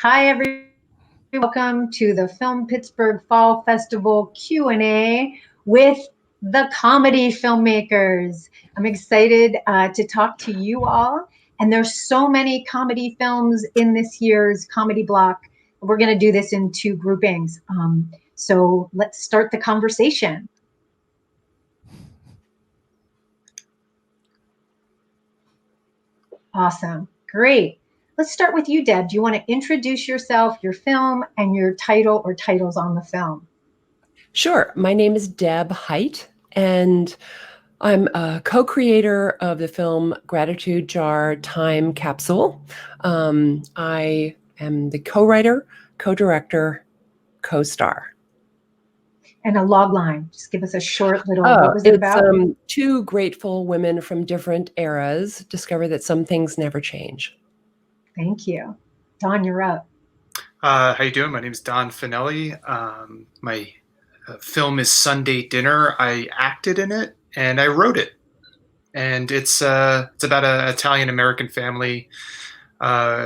Hi, everyone. Welcome to the Film Pittsburgh Fall Festival Q&A with the comedy filmmakers. I'm excited to talk to you all. And there's so many comedy films in this year's comedy block. We're going to do this in two groupings. So let's start the conversation. Awesome. Great. Let's start with you, Deb. Do you want to introduce yourself, your film, and your title or titles on the film? Sure. My name is Deb Hiett, and I'm a co-creator of the film Gratitude Jar Time Capsule. I am the co-writer, co-director, co-star. And a log line. Just give us a short little, what was it about? Two grateful women from different eras discover that some things never change. Thank you. Don, you're up. How you doing? My name is Don Fanelli. My film is Sunday Dinner. I acted in it and I wrote it. And it's about an Italian-American family,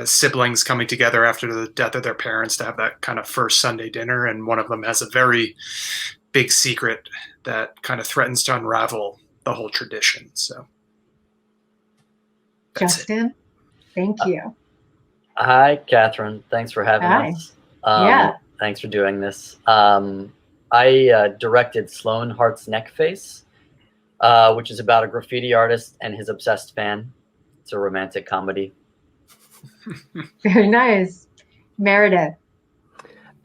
siblings coming together after the death of their parents to have that kind of first Sunday dinner. And one of them has a very big secret that kind of threatens to unravel the whole tradition. So, Justin, thank you. Hi, Catherine. Thanks for having us. Yeah. Thanks for doing this. I directed Sloan Hart's Neck Face, which is about a graffiti artist and his obsessed fan. It's a romantic comedy. Very nice. Meredith.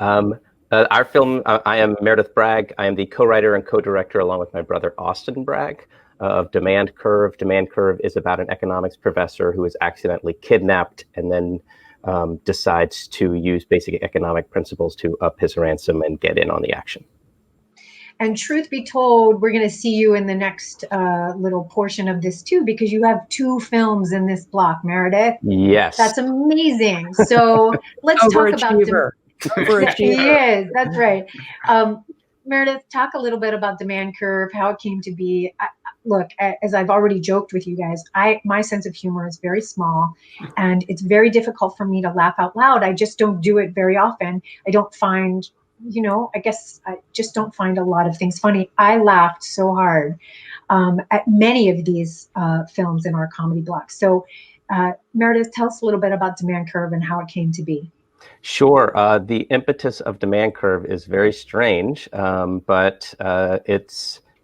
Our film, I am Meredith Bragg. I am the co-writer and co-director along with my brother Austin Bragg of Demand Curve. Demand Curve is about an economics professor who is accidentally kidnapped and then decides to use basic economic principles to up his ransom and get in on the action. And truth be told, we're going to see you in the next little portion of this too, because you have two films in this block, Meredith. Yes. That's amazing. So let's talk about He is, that's right. Meredith, talk a little bit about Demand Curve, how it came to be. Look, as I've already joked with you guys, my sense of humor is very small, and it's very difficult for me to laugh out loud. I just don't do it very often. I don't find, I guess I just don't find a lot of things funny. I laughed so hard at many of these films in our comedy block. So Meredith, tell us a little bit about Demand Curve and how it came to be. Sure. The impetus of Demand Curve is very strange, but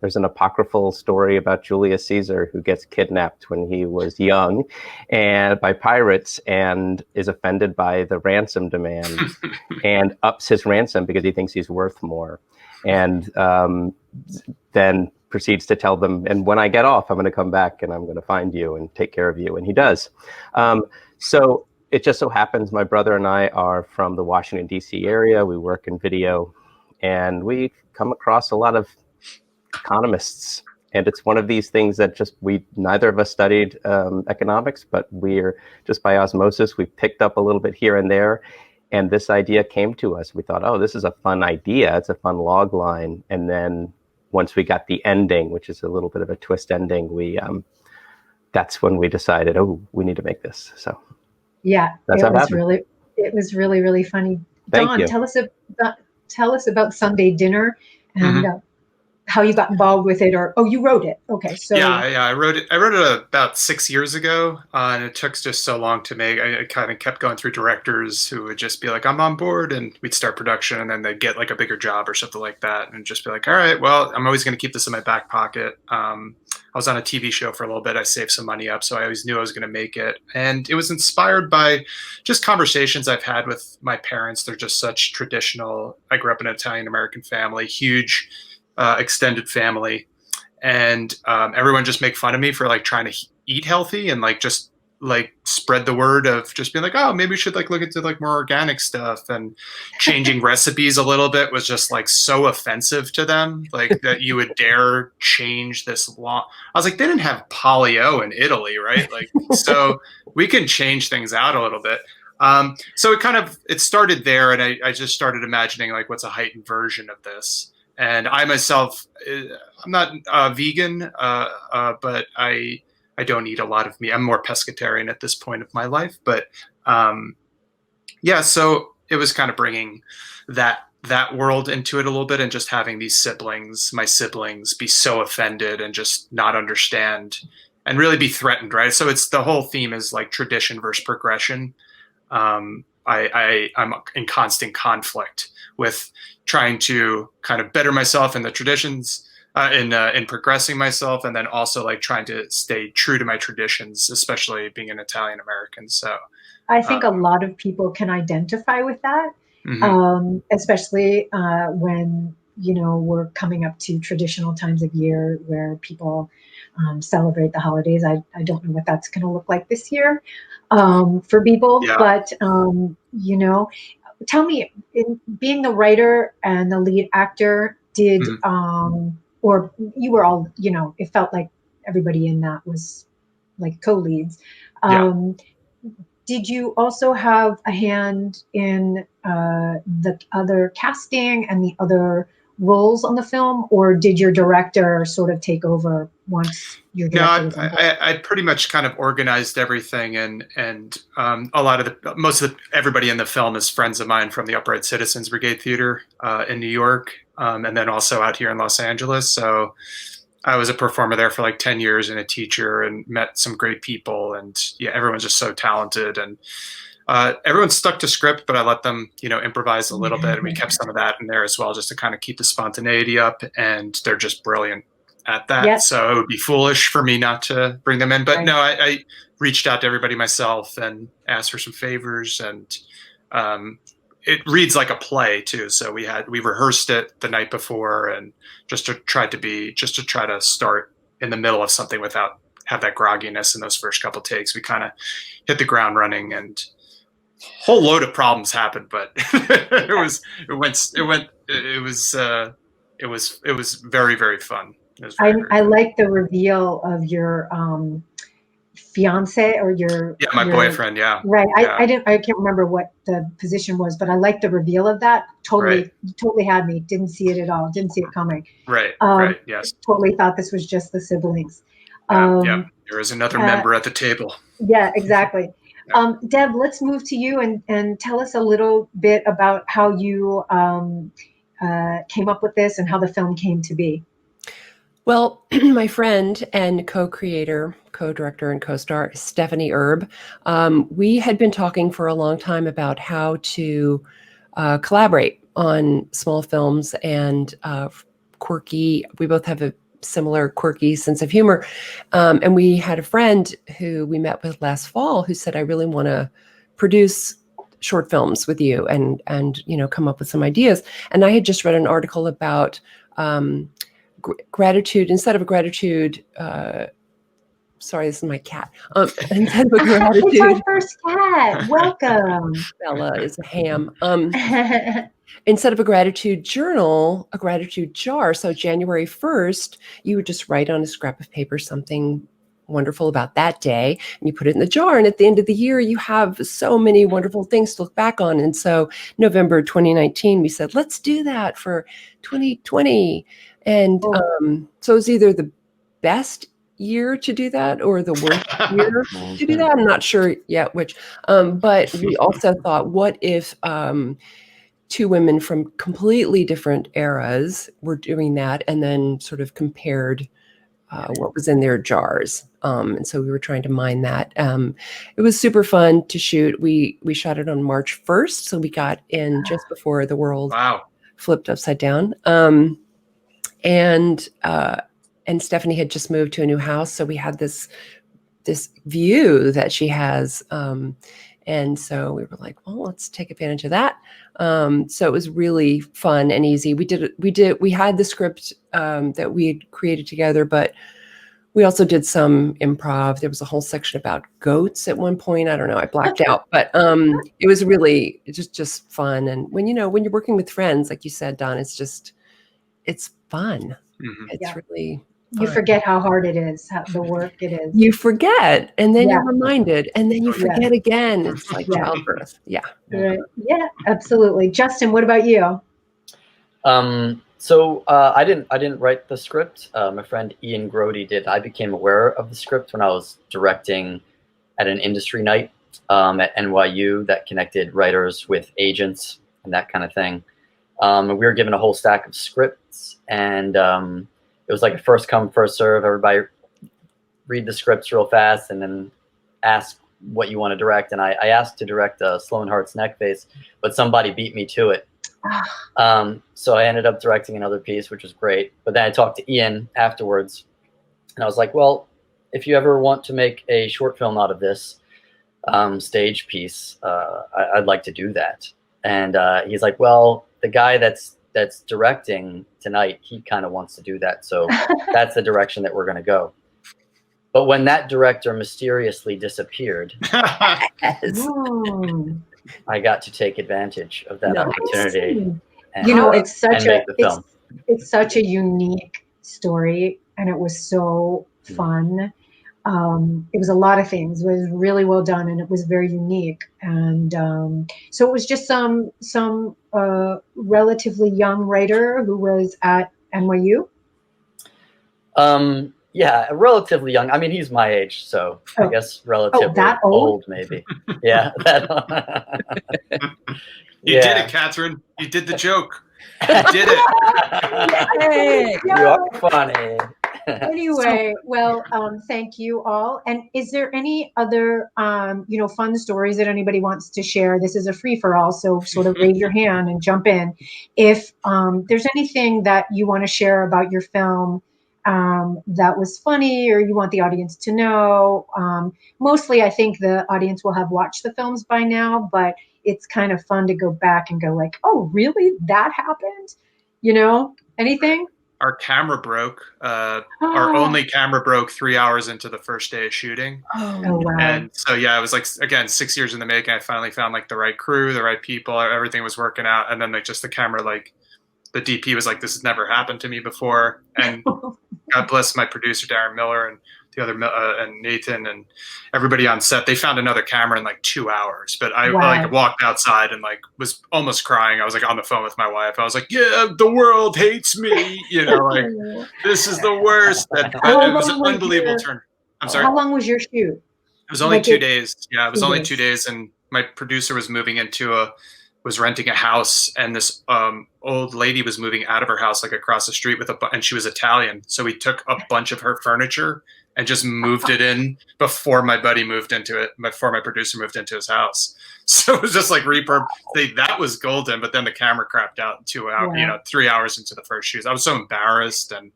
there's an apocryphal story about Julius Caesar who gets kidnapped when he was young and by pirates and is offended by the ransom demand and ups his ransom because he thinks he's worth more. And then proceeds to tell them, and when I get off, I'm going to come back and I'm going to find you and take care of you. And he does. So it just so happens my brother and I are from the Washington, D.C. area. We work in video, and we come across a lot of economists. And it's one of these things that neither of us studied economics, but we're just by osmosis, we picked up a little bit here and there. And this idea came to us. We thought, oh, this is a fun idea. It's a fun log line. And then once we got the ending, which is a little bit of a twist ending, that's when we decided, oh, we need to make this. So. Yeah, it was really, really funny. Don, tell us about Sunday Dinner and how you got involved with it, or you wrote it. Okay, so yeah, I wrote it about 6 years ago, and it took just so long to make. I kind of kept going through directors who would just be like, "I'm on board," and we'd start production, and then they'd get like a bigger job or something like that, and just be like, "All right, well, I'm always going to keep this in my back pocket." I was on a TV show for a little bit. I saved some money up, so I always knew I was going to make it. And it was inspired by just conversations I've had with my parents. They're just such traditional. I grew up in an Italian-American family, huge extended family. And everyone just make fun of me for like trying to eat healthy and like just like spread the word of just being like, oh, maybe we should like look into like more organic stuff, and changing recipes a little bit was just like so offensive to them, like that you would dare change this law. I was like, they didn't have polio in Italy, right? Like, so we can change things out a little bit. So it started there, and I just started imagining like what's a heightened version of this. And I myself, I'm not vegan, but I don't eat a lot of meat. I'm more pescatarian at this point of my life, but Yeah, so it was kind of bringing that world into it a little bit, and just having my siblings be so offended and just not understand and really be threatened, right? So it's the whole theme is like tradition versus progression. I'm in constant conflict with trying to kind of better myself in the traditions, in progressing myself, and then also like trying to stay true to my traditions, especially being an Italian American. So I think a lot of people can identify with that, especially when, you know, we're coming up to traditional times of year where people celebrate the holidays. I don't know what that's going to look like this year for people, but, you know, tell me, in being the writer and the lead actor, did, or you were all, you know, it felt like everybody in that was like co-leads. Did you also have a hand in the other casting and the other roles on the film, or did your director sort of take over once your director was on board? I pretty much kind of organized everything, and a lot of everybody in the film is friends of mine from the Upright Citizens Brigade Theater in New York, and then also out here in Los Angeles. So I was a performer there for like 10 years and a teacher, and met some great people, and yeah, everyone's just so talented, and everyone's stuck to script, but I let them, you know, improvise a little bit, and we kept some of that in there as well, just to kind of keep the spontaneity up, and they're just brilliant at that. So it would be foolish for me not to bring them in, but no, I reached out to everybody myself and asked for some favors, and it reads like a play too. So we rehearsed it the night before, and just to try to start in the middle of something without have that grogginess in those first couple takes. We kind of hit the ground running, and a whole load of problems happened, but it was very, very fun. I like the reveal of your fiance, or your my boyfriend. Right. I can't remember what the position was, but I like the reveal of that. Totally had me. Didn't see it at all. Didn't see it coming. Right. Yes. Totally thought this was just the siblings. There was another member at the table. Yeah, exactly. Deb, let's move to you and tell us a little bit about how you came up with this and how the film came to be. Well, my friend and co-creator, co-director, and co-star, Stephanie Erb, we had been talking for a long time about how to collaborate on small films and quirky. We both have a similar quirky sense of humor. And we had a friend who we met with last fall who said, I really want to produce short films with you and you know, come up with some ideas. And I had just read an article about gratitude, instead of a gratitude, sorry, this is my cat. Instead of a gratitude, it's our first cat. Welcome. Bella is a ham. Instead of a gratitude journal, a gratitude jar. So January 1st, you would just write on a scrap of paper something wonderful about that day, and you put it in the jar. And at the end of the year, you have so many wonderful things to look back on. And so November 2019, we said, let's do that for 2020. And so it was either the best year to do that or the worst year to do that. I'm not sure yet which. But we also thought, what if two women from completely different eras were doing that, and then sort of compared what was in their jars. And so we were trying to mine that. It was super fun to shoot. We shot it on March 1st. So we got in just before the world flipped upside down. And Stephanie had just moved to a new house. So we had this view that she has. And so we were like, well, let's take advantage of that. So it was really fun and easy. We had the script that we had created together, but we also did some improv. There was a whole section about goats at one point. I don't know, I blacked out, but it was really just fun. And when you're working with friends, like you said, Don, it's fun. Mm-hmm. It's really fun. You forget how hard it is, the work it is. You forget, and then you're reminded, and then you forget again. It's like childbirth. Yeah. Yeah, absolutely. Justin, what about you? So I didn't write the script. My friend Ian Grody did. I became aware of the script when I was directing at an industry night at NYU that connected writers with agents and that kind of thing. And we were given a whole stack of scripts, and it was like a first come, first serve. Everybody read the scripts real fast and then ask what you want to direct. And I asked to direct Sloan Hart's Neck Face, but somebody beat me to it. So I ended up directing another piece, which was great. But then I talked to Ian afterwards, and I was like, well, if you ever want to make a short film out of this stage piece, I'd like to do that. And he's like, well, the guy that's directing tonight, he kind of wants to do that. So that's the direction that we're going to go. But when that director mysteriously disappeared, I got to take advantage of that opportunity. And, you know, it's such a unique story, and it was so fun. It was a lot of things. It was really well done, and it was very unique. And so it was just some relatively young writer who was at NYU. Yeah, relatively young. I mean, he's my age, so I guess relatively that old, maybe. Yeah, that. You did it, Catherine. You did the joke. You did it. You are funny. Anyway, well, thank you all. And is there any other, fun stories that anybody wants to share? This is a free for all, so sort of raise your hand and jump in. If there's anything that you want to share about your film that was funny, or you want the audience to know. Mostly, I think the audience will have watched the films by now, but it's kind of fun to go back and go like, oh, really? That happened? Anything? Our camera broke. Our only camera broke 3 hours into the first day of shooting. Oh, wow. And so, yeah, it was like, again, 6 years in the making. I finally found like the right crew, the right people, everything was working out. And then like just the camera, like the DP was like, this has never happened to me before. And God bless my producer, Darren Miller, and the other, and Nathan and everybody on set. They found another camera in like 2 hours. But I like walked outside and like was almost crying. I was like on the phone with my wife. I was like, yeah, the world hates me. Like this is the worst. It was an unbelievable turn. I'm sorry. How long was your shoot? It was only 2 days. Yeah, it was only 2 days. And my producer was was renting a house, and this old lady was moving out of her house like across the street and she was Italian. So we took a bunch of her furniture and just moved it in before my buddy moved into it, before my producer moved into his house. So it was just like repurb. That was golden, but then the camera crapped out in 2 hours, 3 hours into the first shoot. I was so embarrassed, and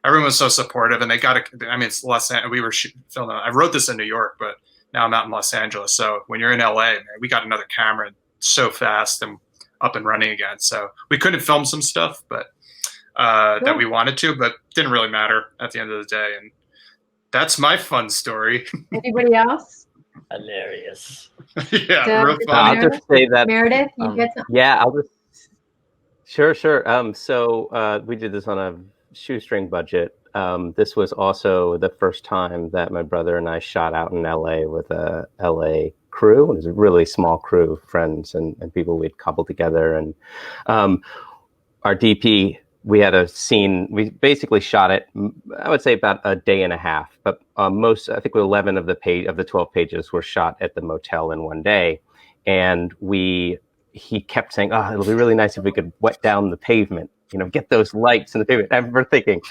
everyone was so supportive, and they got it's Los Angeles. We were filming. I wrote this in New York, but now I'm out in Los Angeles. So when you're in LA, man, we got another camera so fast and up and running again. So we couldn't film some stuff, but that we wanted to, but didn't really matter at the end of the day. And that's my fun story. Anybody else? Hilarious. Yeah, real fun. I'll just say that Meredith, you get something? Yeah, I'll just sure. So we did this on a shoestring budget. This was also the first time that my brother and I shot out in LA with a LA crew. It was a really small crew, friends and people we'd cobbled together. And our DP, we had a scene, we basically shot it, I would say about a day and a half, but I think 11 of the 12 pages were shot at the motel in one day. And he kept saying, oh, it'll be really nice if we could wet down the pavement, get those lights in the pavement. And we're thinking,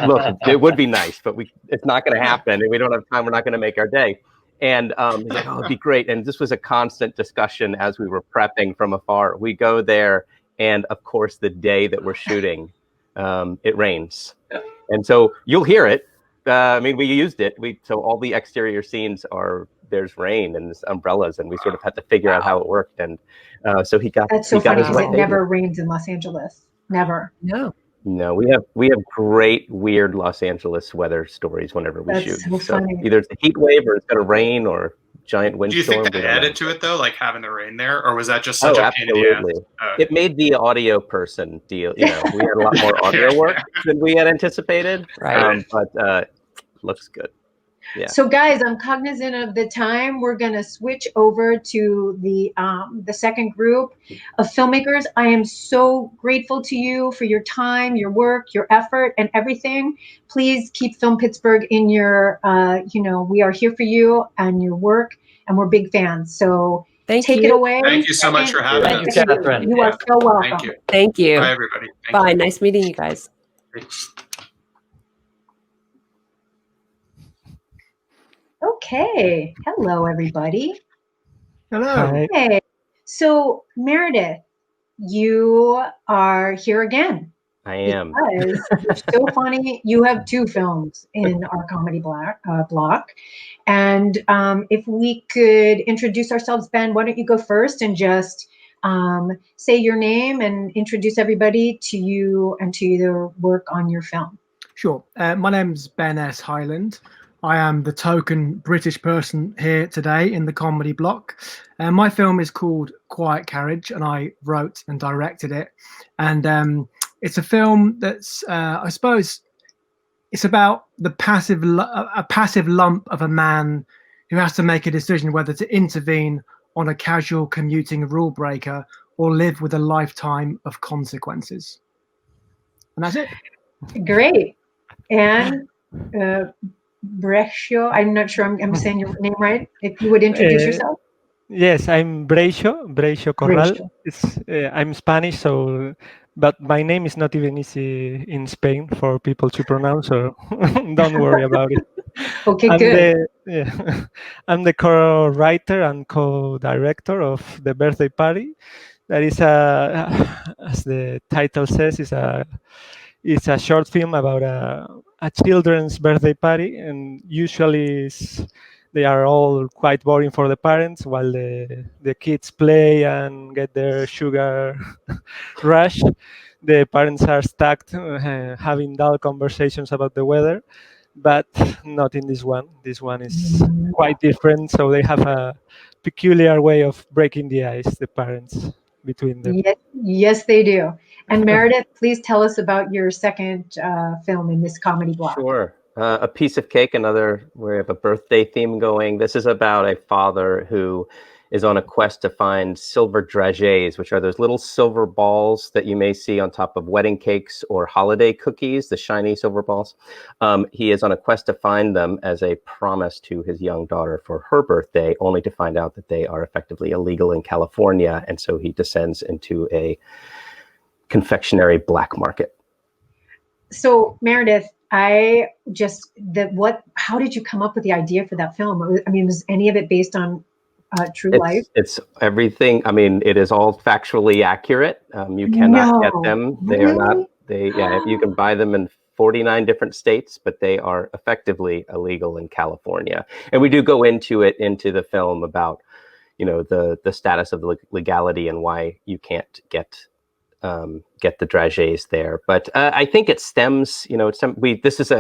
look, it would be nice, but it's not going to happen. And we don't have time. We're not going to make our day. And he's like, oh, it'd be great. And this was a constant discussion as we were prepping from afar. We go there, and of course, the day that we're shooting, it rains. And so you'll hear it. We used it. So all the exterior scenes there's rain and there's umbrellas, and we sort of had to figure out how it worked. And so he got. That's so funny because it never rains in Los Angeles. Never. No, we have great weird Los Angeles weather stories whenever we shoot. So either it's a heat wave, or it's going to rain, or giant windstorm. Do you think that added to it though, like having the rain there, or was that just such a pain in the ass? It made the audio person deal. We had a lot more audio work than we had anticipated. Right. But looks good. Yeah. So guys, I'm cognizant of the time. We're going to switch over to the second group of filmmakers. I am so grateful to you for your time, your work, your effort, and everything. Please keep Film Pittsburgh in your, we are here for you and your work. and we're big fans. So Thank take you. it away. Thank you so much for having Thank us. you, Catherine. You are so welcome. Thank you. Thank you. Bye, everybody. Thank Bye. you. Nice meeting you guys. Okay. Hello, everybody. Hello. Hey. So, Meredith, you are here again. I am. Because it's so funny. You have 2 films in our comedy block. And if we could introduce ourselves, Ben, why don't you go first and just say your name and introduce everybody to you and to your work on your film. Sure. My name's Ben S. Hyland. I am the token British person here today in the comedy block. My film is called Quiet Carriage, and I wrote and directed it. And it's a film that's, I suppose, it's about a passive lump of a man who has to make a decision whether to intervene on a casual commuting rule breaker or live with a lifetime of consequences. And that's it. Great. And Breixo, I'm not sure I'm saying your name right. If you would introduce yourself. Yes, I'm Breixo Corral. Breixo. I'm Spanish, but my name is not even easy in Spain for people to pronounce, so don't worry about it. Okay, good. I'm the co-writer and co-director of The Birthday Party. That is as the title says, it's a short film about a children's birthday party, and usually they are all quite boring for the parents while the kids play and get their sugar rush. The parents are stuck having dull conversations about the weather, but not in this one. This one is quite different, so they have a peculiar way of breaking the ice, the parents, between them. Yes, they do. And Meredith, please tell us about your second film in this comedy block. Sure. A Piece of Cake, where we have a birthday theme going. This is about a father who is on a quest to find silver dragées, which are those little silver balls that you may see on top of wedding cakes or holiday cookies, the shiny silver balls. He is on a quest to find them as a promise to his young daughter for her birthday, only to find out that they are effectively illegal in California. And so he descends into a confectionery black market. So Meredith, how did you come up with the idea for that film? I mean, was any of it based on true life? It's everything. I mean, it is all factually accurate. You cannot get them. They are not. You can buy them in 49 different states, but they are effectively illegal in California. And we do go into the film about, the status of the legality and why you can't get the dragées there. But I think it stems, this is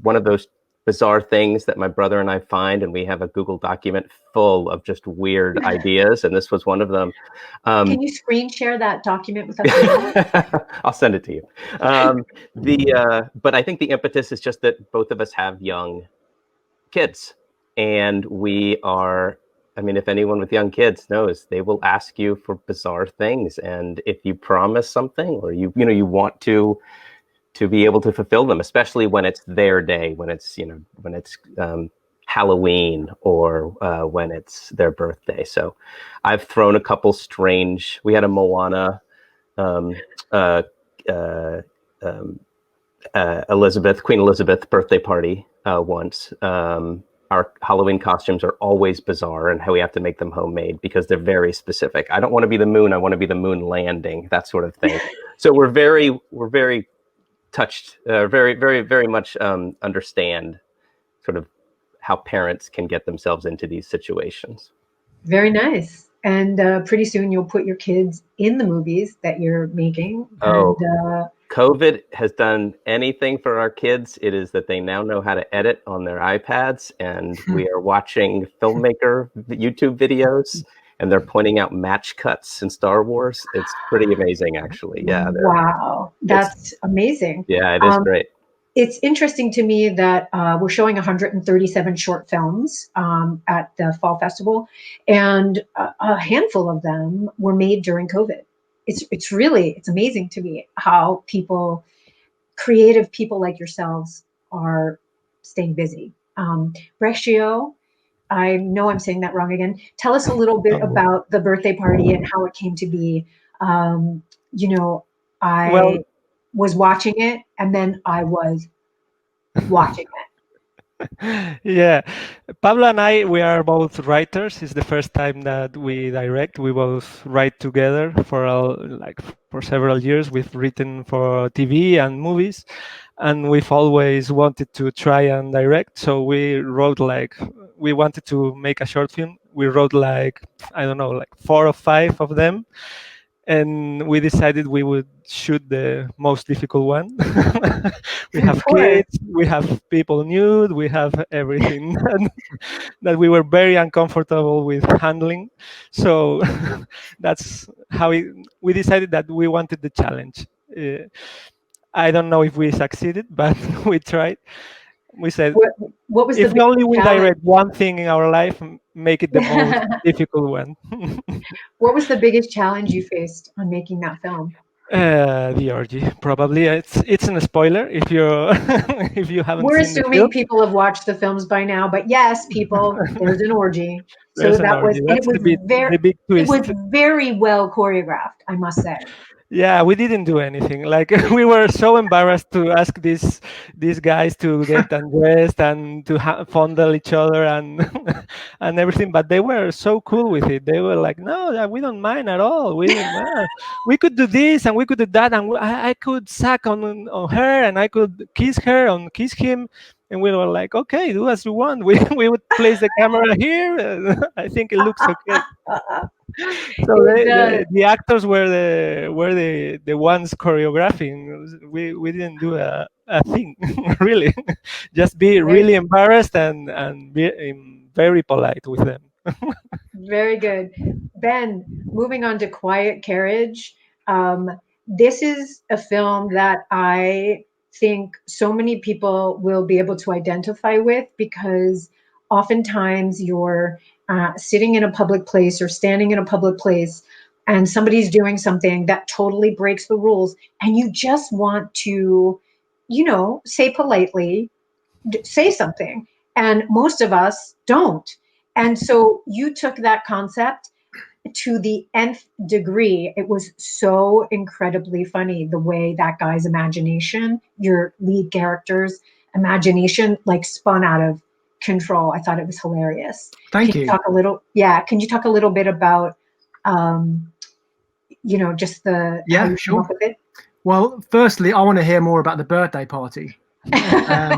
one of those bizarre things that my brother and I find, and we have a Google document full of just weird ideas, and this was one of them. Can you screen share that document with us? I'll send it to you. But I think the impetus is just that both of us have young kids, and we are, if anyone with young kids knows, they will ask you for bizarre things, and if you promise something or you want to be able to fulfill them, especially when it's their day, when it's Halloween or when it's their birthday. So I've thrown a couple strange. We had a Moana, Queen Elizabeth birthday party once. Our Halloween costumes are always bizarre, and how we have to make them homemade because they're very specific. I don't want to be the moon. I want to be the moon landing, that sort of thing. So we're very touched, very, very, very much understand sort of how parents can get themselves into these situations. Very nice. And pretty soon you'll put your kids in the movies that you're making. COVID has done anything for our kids. It is that they now know how to edit on their iPads, and we are watching filmmaker YouTube videos, and they're pointing out match cuts in Star Wars. It's pretty amazing, actually. Yeah. Wow. That's amazing. Yeah, it is great. It's interesting to me that we're showing 137 short films at the Fall Festival, and a handful of them were made during COVID. It's amazing to me how creative people like yourselves are staying busy. Breixo, I know I'm saying that wrong again. Tell us a little bit about the birthday party and how it came to be. You know, I was watching it, and then I was watching it. Yeah, Pablo and I, we are both writers. It's the first time that we direct. We both write together for several years. We've written for TV and movies, and we've always wanted to try and direct. So we wanted to make a short film. We wrote I don't know, 4 or 5 of them. And we decided we would shoot the most difficult one. We have kids, we have people nude, we have everything that we were very uncomfortable with handling. So that's how we decided that we wanted the challenge. I don't know if we succeeded, but we tried. We said, what was if only we direct one thing in our life, make it the most difficult one. What was the biggest challenge you faced on making that film? The orgy, probably. It's a spoiler if you if you haven't. We're seen assuming people have watched the films by now, but yes, people, there's an orgy. So that was, and it was it was very well choreographed, I must say. Yeah, we didn't do anything. We were so embarrassed to ask these guys to get undressed and to fondle each other and and everything. But they were so cool with it. They were like, "No, we don't mind at all. We could do this and we could do that, and I could suck on her and I could kiss her and kiss him." And we were like, "Okay, do as you want. We would place the camera here. I think it looks okay." So the actors were the ones choreographing. We didn't do a thing really. Just be really embarrassed and be very polite with them. Very good. Ben, moving on to Quiet Carriage. This is a film that I think so many people will be able to identify with, because oftentimes you're sitting in a public place or standing in a public place and somebody's doing something that totally breaks the rules, and you just want to, say politely, say something. And most of us don't. And so you took that concept to the nth degree. It was so incredibly funny, the way that guy's imagination, your lead character's imagination, spun out of control. I thought it was hilarious. Thank you. Can you talk a little bit about just the how you sure. come up with it? Well, firstly, I want to hear more about the birthday party. I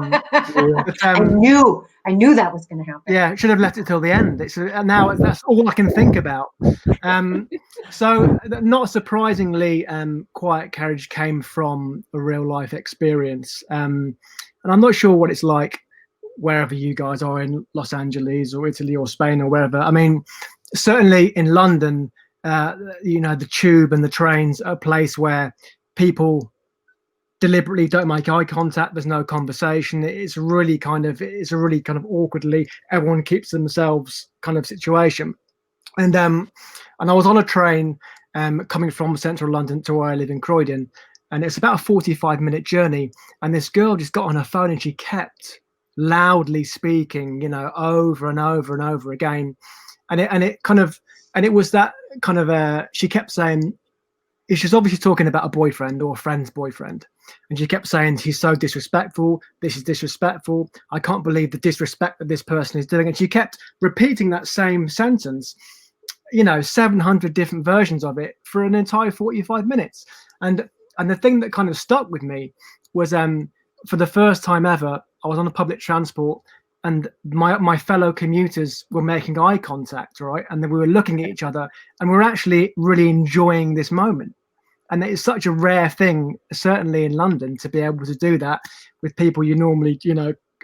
knew that was going to happen. Yeah, should have left it till the end. Now that's all I can think about. So, not surprisingly, Quiet Carriage came from a real life experience, and I'm not sure what it's like wherever you guys are in Los Angeles or Italy or Spain or wherever. I mean, certainly in London, the tube and the trains are a place where people deliberately don't make eye contact. There's no conversation. It's a really kind of awkwardly, everyone keeps themselves kind of situation. And I was on a train coming from central London to where I live in Croydon, and it's about a 45-minute journey. And this girl just got on her phone and she kept loudly speaking, over and over and over again. And it was that kind of she kept saying, she's obviously talking about a boyfriend or a friend's boyfriend. And she kept saying, he's so disrespectful. This is disrespectful. I can't believe the disrespect that this person is doing. And she kept repeating that same sentence, 700 different versions of it for an entire 45 minutes. And the thing that kind of stuck with me was for the first time ever, I was on a public transport and my fellow commuters were making eye contact, right? And then we were looking at each other and we were actually really enjoying this moment. And it's such a rare thing, certainly in London, to be able to do that with people you normally,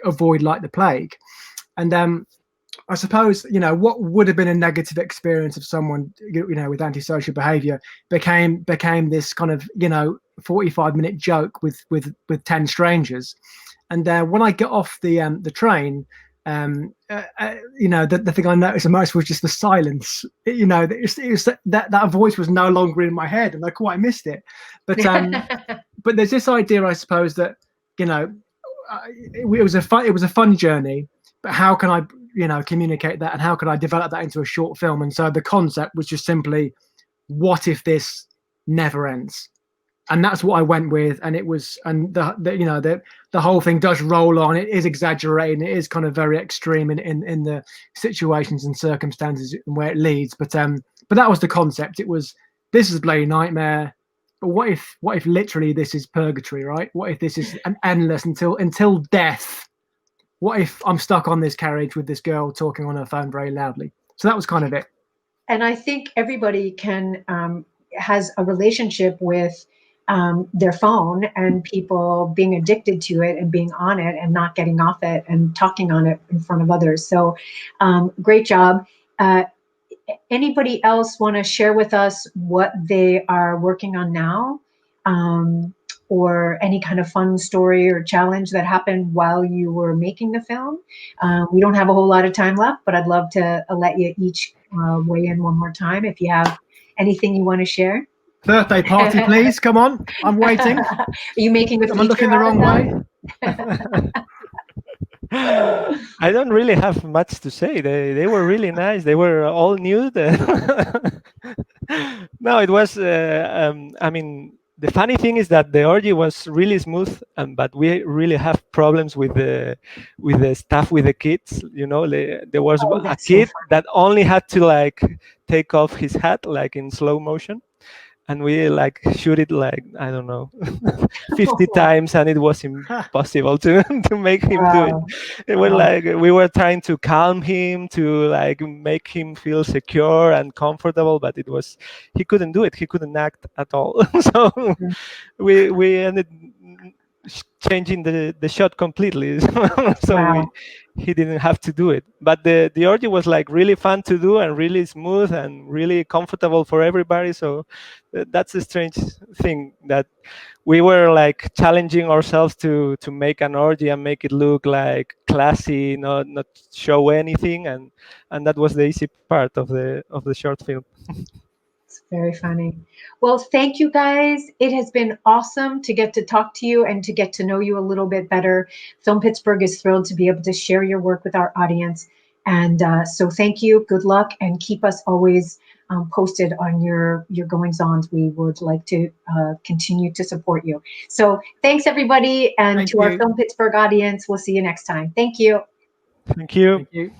avoid like the plague. And I suppose, what would have been a negative experience of someone, with antisocial behavior became this kind of, 45-minute joke with 10 strangers. And when I got off the train, the thing I noticed the most was just the silence. That voice was no longer in my head, and I quite missed it. But but there's this idea, I suppose, that it was a fun journey. but how can I, communicate that, and how could I develop that into a short film? And so the concept was just simply, what if this never ends? And that's what I went with. And it was, and the whole thing does roll on. It is exaggerating. It is kind of very extreme in the situations and circumstances where it leads. But that was the concept. It was, this is bloody nightmare. But what if literally this is purgatory, right? What if this is an endless until death? What if I'm stuck on this carriage with this girl talking on her phone very loudly? So that was kind of it. And I think everybody has a relationship with their phone, and people being addicted to it and being on it and not getting off it and talking on it in front of others. So great job. Anybody else want to share with us what they are working on now, or any kind of fun story or challenge that happened while you were making the film? We don't have a whole lot of time left, but I'd love to let you each weigh in one more time if you have anything you want to share. Birthday party, please. Come on. I'm waiting. Are you making a feature? Am I looking the wrong way? I don't really have much to say. They were really nice. They were all nude. No, it was. I mean, the funny thing is that the orgy was really smooth, but we really have problems with the stuff with the kids. There was a kid that only had to like take off his hat like in slow motion. And we like shoot it like, I don't know, 50 times, and it was impossible to make him do it. It was like we were trying to calm him, to like make him feel secure and comfortable, but he couldn't do it. He couldn't act at all. So we ended changing the shot completely. So he didn't have to do it. But the orgy was like really fun to do and really smooth and really comfortable for everybody. So that's a strange thing, that we were like challenging ourselves to make an orgy and make it look like classy, not show anything, and that was the easy part of the short film. It's very funny. Well, thank you guys. It has been awesome to get to talk to you and to get to know you a little bit better. Film Pittsburgh is thrilled to be able to share your work with our audience. And so thank you. Good luck, and keep us always posted on your goings-ons. We would like to continue to support you. So thanks, everybody. And to our Film Pittsburgh audience, we'll see you next time. Thank you. Thank you. Thank you.